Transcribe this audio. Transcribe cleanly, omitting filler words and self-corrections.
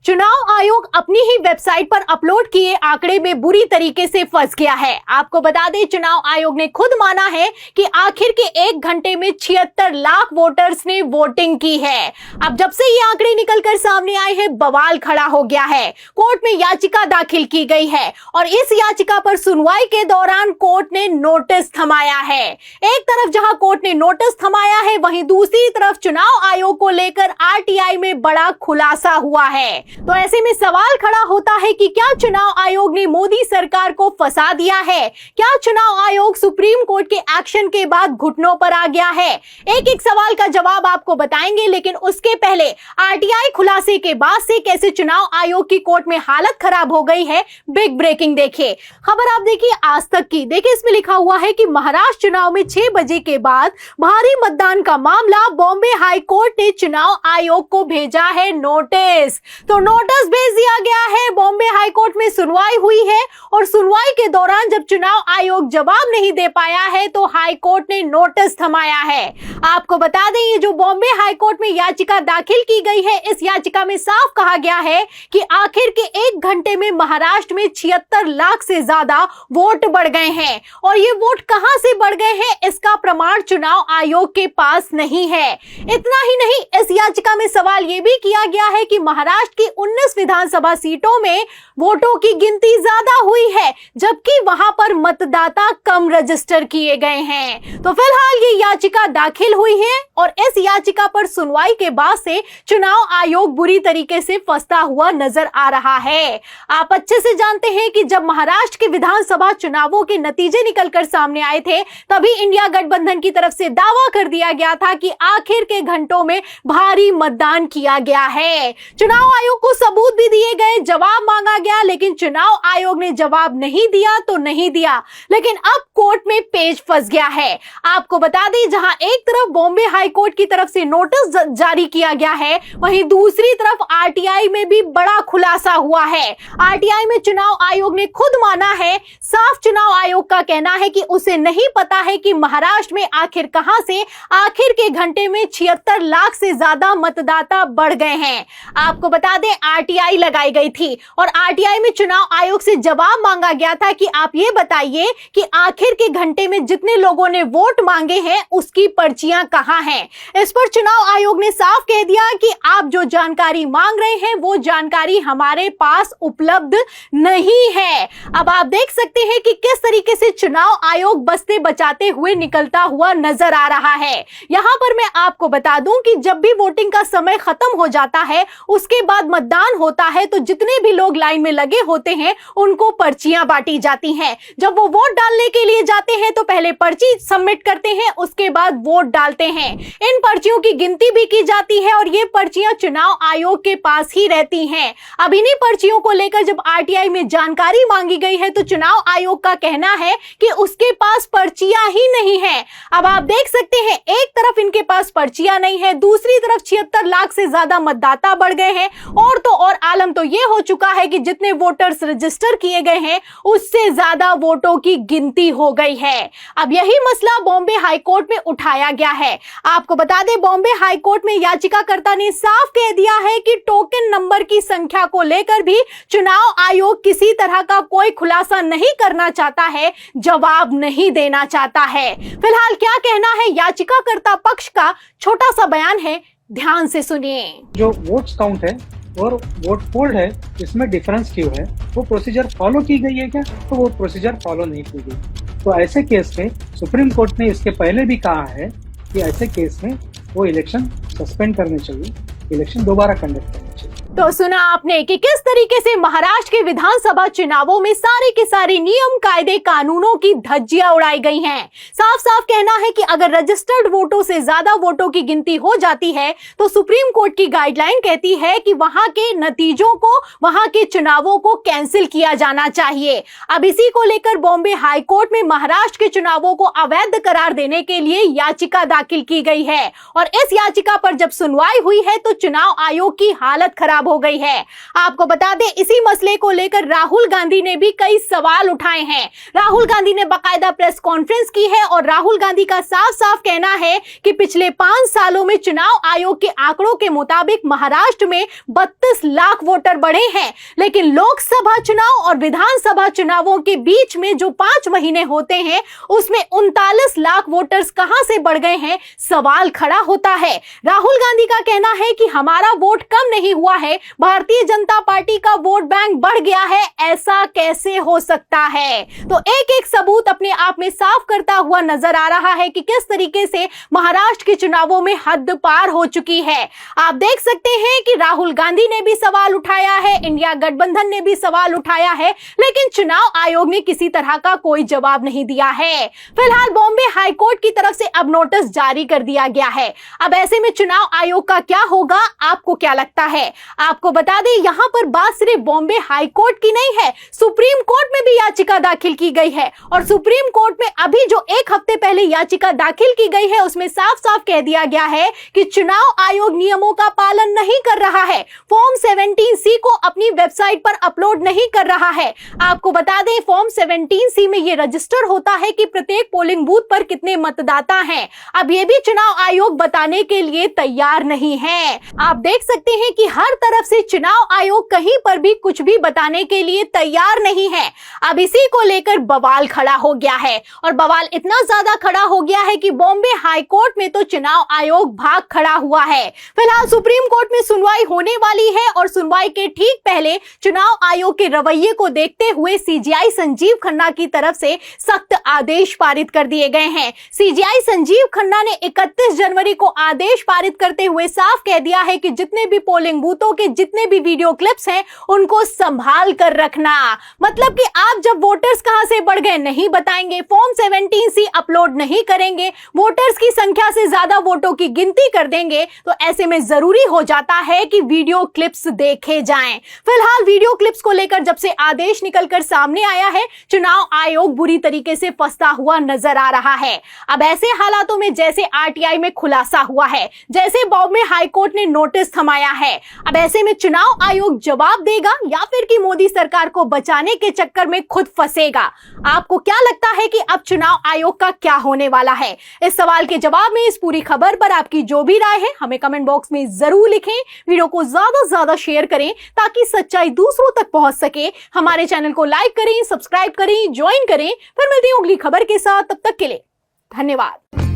चुनाव आयोग अपनी ही वेबसाइट पर अपलोड किए आंकड़े में बुरी तरीके से फंस गया है। आपको बता दें, चुनाव आयोग ने खुद माना है कि आखिर के 1 घंटे में 76 लाख वोटर्स ने वोटिंग की है। अब जब से ये आंकड़े निकलकर सामने आए हैं, बवाल खड़ा हो गया है। कोर्ट में याचिका दाखिल की गई है और इस याचिका पर सुनवाई के दौरान कोर्ट ने नोटिस थमाया है। एक तरफ जहां कोर्ट ने नोटिस थमाया है, वहीं दूसरी तरफ चुनाव आयोग को लेकर आरटीआई में बड़ा खुलासा हुआ है। तो ऐसे में सवाल खड़ा होता है कि क्या चुनाव आयोग ने मोदी सरकार को फंसा दिया है? क्या चुनाव आयोग सुप्रीम कोर्ट के एक्शन के बाद घुटनों पर आ गया है? एक एक सवाल का जवाब आपको बताएंगे, लेकिन उसके पहले आरटीआई खुलासे के बाद से कैसे चुनाव आयोग की कोर्ट में हालत खराब हो गई है, बिग ब्रेकिंग देखिए। खबर आप देखिए आज तक की। देखिए, इसमें लिखा हुआ है कि महाराष्ट्र चुनाव में 6 बजे के बाद भारी मतदान का मामला, बॉम्बे हाई कोर्ट ने चुनाव आयोग को भेजा है नोटिस। तो नोटिस भेज दिया गया है। बॉम्बे हाई कोर्ट में सुनवाई हुई है और सुनवाई के दौरान जब चुनाव आयोग जवाब नहीं दे पाया है तो हाई कोर्ट ने नोटिस थमाया है। आपको बता दें, ये जो बॉम्बे हाई कोर्ट में याचिका दाखिल की गई है, इस याचिका में साफ कहा गया है कि आखिर के 1 घंटे में महाराष्ट्र में 76 लाख से ज्यादा वोट बढ़ गए हैं और ये वोट कहां से बढ़ गए हैं, इसका प्रमाण चुनाव आयोग के पास नहीं है। इतना ही नहीं, इस याचिका में सवाल यह भी किया गया है कि महाराष्ट्र की 19 विधानसभा सीटों में वोटों की गिनती ज्यादा हुई है, जबकि वहां पर मतदाता कम रजिस्टर किए गए हैं। तो फिलहाल ये याचिका दाखिल हुई है और इस याचिका पर सुनवाई के बाद से चुनाव आयोग बुरी तरीके से फंसता हुआ नजर आ रहा है। आप अच्छे से जानते हैं कि जब महाराष्ट्र के विधानसभा चुनावों के नतीजे निकलकर सामने आए थे, तभी इंडिया गठबंधन की तरफ से दावा कर दिया गया था कि आखिर के घंटों में भारी मतदान किया गया है। चुनाव आयोग को सबूत भी दिए गए, जवाब मांगा गया, लेकिन चुनाव आयोग ने जवाब नहीं दिया तो नहीं दिया। लेकिन अब कोर्ट में पेच फंस गया है। आपको बता दें, जहां एक तरफ बॉम्बे हाई कोर्ट की तरफ से नोटिस जारी किया गया है, वहीं दूसरी तरफ आरटीआई में भी बड़ा खुलासा हुआ है। आरटीआई में चुनाव आयोग ने खुद माना है, साफ चुनाव आयोग का कहना है कि उसे नहीं पता है कि महाराष्ट्र में आखिर कहां से आखिर के घंटे में 76 लाख से ज्यादा मतदाता बढ़ गए हैं। आपको बता दें, आरटीआई लगाई गई थी और आरटीआई में चुनाव आयोग से जवाब मांगा गया था कि आप ये बताइए कि आखिर के घंटे में जितने लोगों ने वोट मांगे हैं उसकी पर्चियां कहां हैं। इस पर चुनाव आयोग ने साफ कह दिया कि आप जो जानकारी मांग रहे हैं वो जानकारी हमारे पास उपलब्ध नहीं है। अब आप देख सकते हैं कि किस तरीके से चुनाव आयोग बचते बचाते हुए निकलता हुआ नजर आ रहा है। यहां पर मैं आपको बता दूं कि जब भी वोटिंग का समय खत्म हो जाता है, उसके बाद मतदान होता है, तो जितने भी लोग लाइन में लगे होते हैं उनको पर्चियां बांटी जाती हैं। जब वो वोट डालने के लिए जाते हैं तो पहले पर्ची सबमिट करते हैं, उसके बाद वोट डालते हैं। इन पर्चियों की गिनती भी की जाती है और ये पर्चियां चुनाव आयोग के पास ही रहती हैं। अब इन्हीं पर्चियों को लेकर जब आरटीआई में जानकारी मांगी गई है तो चुनाव आयोग का कहना है कि उसके पास पर्चियां ही नहीं है। अब आप देख सकते हैं, एक तरफ इनके पास पर्चियां नहीं है, दूसरी तरफ 76 लाख से ज्यादा मतदाता बढ़ गए हैं और तो और आलम तो यह हो चुका है कि जितने वोटर्स रजिस्टर किए गए हैं उससे ज्यादा वोटों की गिनती हो गई है। अब यही मसला बॉम्बे हाई कोर्ट में उठाया गया है। आपको बता दें, बॉम्बे हाई कोर्ट में याचिकाकर्ता ने साफ कह दिया है कि टोकन नंबर की संख्या को लेकर भी चुनाव आयोग किसी तरह का कोई खुलासा नहीं करना चाहता है, जवाब नहीं देना चाहता है। फिलहाल क्या कहना है याचिकाकर्ता पक्ष का, छोटा सा बयान है, ध्यान से सुनिए। जो वोट्स काउंट है और वोट पोल है, इसमें डिफरेंस क्यों है? वो प्रोसीजर फॉलो की गई है क्या? तो वो प्रोसीजर फॉलो नहीं की गई। तो ऐसे केस में सुप्रीम कोर्ट ने इसके पहले भी कहा है कि ऐसे केस में वो इलेक्शन सस्पेंड करने चाहिए, इलेक्शन दोबारा कंडक्ट करने चाहिए। तो सुना आपने कि किस तरीके से महाराष्ट्र के विधानसभा चुनावों में सारे के सारे नियम कायदे कानूनों की धज्जियां उड़ाई गई हैं। साफ साफ कहना है कि अगर रजिस्टर्ड वोटों से ज्यादा वोटों की गिनती हो जाती है तो सुप्रीम कोर्ट की गाइडलाइन कहती है कि वहां के नतीजों को, वहां के चुनावों को कैंसिल किया जाना चाहिए। अब इसी को लेकर बॉम्बे हाई कोर्ट में महाराष्ट्र के चुनावों को अवैध करार देने के लिए याचिका दाखिल की गई है और इस याचिका पर जब सुनवाई हुई है तो चुनाव आयोग की हालत खराब खराब हो गई है। आपको बता दें, इसी मसले को लेकर राहुल गांधी ने भी कई सवाल उठाए हैं। राहुल गांधी ने बाकायदा प्रेस कॉन्फ्रेंस की है और राहुल गांधी का साफ साफ कहना है कि पिछले 5 सालों में चुनाव आयोग के आंकड़ों के मुताबिक महाराष्ट्र में 32 लाख वोटर बढ़े हैं, लेकिन लोकसभा चुनाव और विधानसभा चुनावों के बीच में जो 5 महीने होते हैं उसमें 39 लाख वोटर्स कहां से बढ़ गए हैं, सवाल खड़ा होता है। राहुल गांधी का कहना है कि हमारा वोट कम नहीं हुआ है, भारतीय जनता पार्टी का वोट बैंक बढ़ गया है, ऐसा कैसे हो सकता है। तो एक एक सबूत अपने आप में साफ करता हुआ नजर आ रहा है कि किस तरीके से महाराष्ट्र के चुनावों में हद पार हो चुकी है। आप देख सकते हैं कि राहुल गांधी ने भी सवाल उठाया है, इंडिया गठबंधन ने भी सवाल उठाया है, लेकिन चुनाव आयोग ने किसी तरह का कोई जवाब नहीं दिया है। फिलहाल बॉम्बे हाईकोर्ट की तरफ से अब नोटिस जारी कर दिया गया है। अब ऐसे में चुनाव आयोग का क्या होगा, आपको क्या लगता है? आपको बता दें, यहां पर बात सिर्फ बॉम्बे हाईकोर्ट की नहीं है, सुप्रीम कोर्ट में भी याचिका दाखिल की गई है और सुप्रीम कोर्ट में अभी जो 1 हफ्ते पहले याचिका दाखिल की गई है उसमें साफ साफ कह दिया गया है कि चुनाव आयोग नियमों का पालन नहीं कर रहा है, फॉर्म 17C को अपनी वेबसाइट पर अपलोड नहीं कर रहा है। आपको बता दें, फॉर्म 17C में यह रजिस्टर होता है कि प्रत्येक पोलिंग बूथ पर कितने मतदाता हैं। अब यह भी चुनाव आयोग बताने के लिए तैयार नहीं है। आप देख सकते हैं कि हर तरफ से चुनाव आयोग कहीं पर भी कुछ भी बताने के लिए तैयार नहीं है। अब इसी को लेकर बवाल खड़ा हो गया है और बवाल इतना ज्यादा खड़ा हो गया है कि बॉम्बे हाईकोर्ट में तो चुनाव आयोग भाग खड़ा हुआ है। फिलहाल सुप्रीम कोर्ट में सुनवाई होने वाली है और सुनवाई के ठीक पहले चुनाव आयोग के रवैये को देखते हुए सीजीआई संजीव खन्ना की तरफ से सख्त आदेश पारित कर दिए गए हैं। सीजीआई संजीव खन्ना ने 31 जनवरी को आदेश पारित करते हुए साफ कह दिया है कि जितने भी पोलिंग बूथों के जितने भी वीडियो क्लिप्स हैं उनको संभाल कर रखना। मतलब कि आप जब वोटर्स कहां से बढ़ गए नहीं बताएंगे, फॉर्म 17C अपलोड नहीं करेंगे, वोटर्स की संख्या से ज्यादा वोटों की गिनती कर देंगे, तो ऐसे में जरूरी हो जाता है कि वीडियो क्लिप्स देखे जाएं। फिलहाल वीडियो क्लिप्स को लेकर जब से आदेश निकलकर सामने आया है, चुनाव आयोग बुरी तरीके से फंसता हुआ नजर आ रहा है। अब ऐसे हालातों में जैसे आरटीआई में खुलासा हुआ है, जैसे बॉम्बे हाईकोर्ट ने नोटिस थमाया है, अब ऐसे में चुनाव आयोग जवाब देगा या फिर कि मोदी सरकार को बचाने के चक्कर में खुद फंसेगा। आपको क्या लगता है कि अब चुनाव आयोग का क्या होने वाला है? इस सवाल के जवाब में इस पूरी खबर पर आपकी जो भी राय है हमें कमेंट बॉक्स में जरूर लिखें। वीडियो को ज्यादा से ज्यादा शेयर करें ताकि सच्चाई दूसरों तक पहुंच सके। हमारे चैनल को लाइक करें, सब्सक्राइब करें, ज्वाइन करें। फिर मिलती हूं अगली खबर के साथ, तब तक के लिए धन्यवाद।